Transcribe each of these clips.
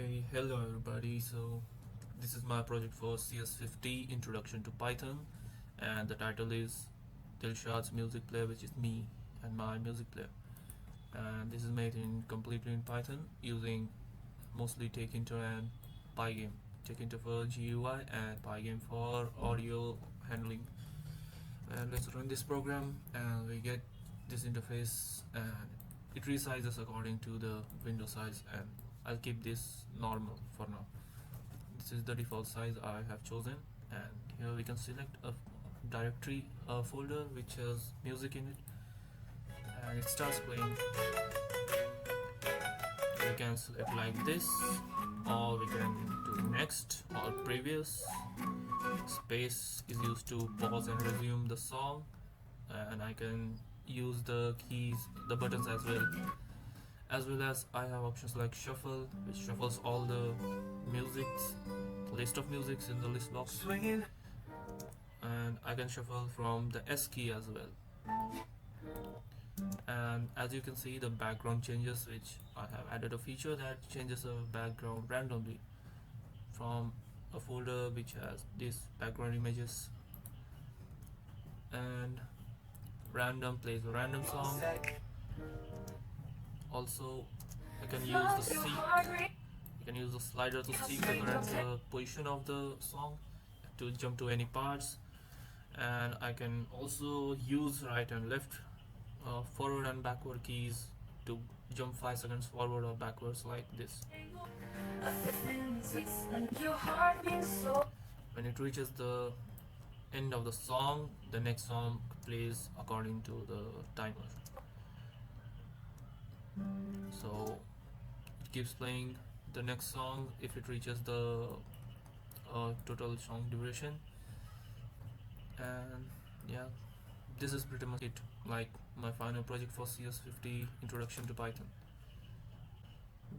Hey, hello everybody. So this is my project for CS50 Introduction to Python, and the title is Dilshad's music player, which is me and my music player. And this is made in completely in Python using mostly Takinter and Pygame. Takinter for GUI and Pygame for audio handling. And let's run this program, and we get this interface, and it resizes according to the window size, and I'll keep this normal for now. This is the default size I have chosen, and here we can select a directory, a folder which has music in it, and it starts playing. We can select like this, or we can do next or previous. Space is used to pause and resume the song, and I can use the keys, the buttons as well as I have options like shuffle, which shuffles all the musics, list of musics in the list box, and I can shuffle from the S key as well. And as you can see, the background changes, which I have added a feature that changes the background randomly from a folder which has these background images, and random plays a random song. Also, I can use the seek. You can use the slider to seek the current position of the song to jump to any parts, and I can also use right and left, forward and backward keys to jump 5 seconds forward or backwards like this. When it reaches the end of the song, the next song plays according to the timer. So it keeps playing the next song if it reaches the total song duration. And yeah, this is pretty much it, like my final project for CS50 Introduction to Python.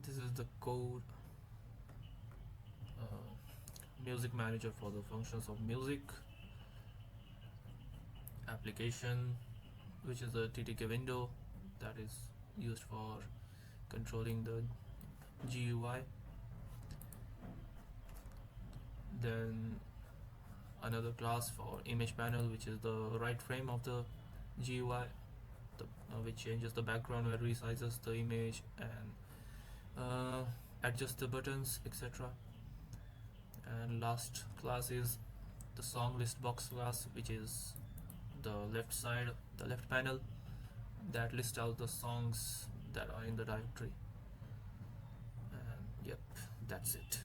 This is the code, music manager for the functions of music, application, which is a TTK window that is used for controlling the GUI, then another class for image panel, which is the right frame of the GUI, which changes the background or resizes the image and adjusts the buttons, etc. And last class is the song list box class, which is the left side, the left panel, that lists out the songs that are in the directory. And yep, that's it.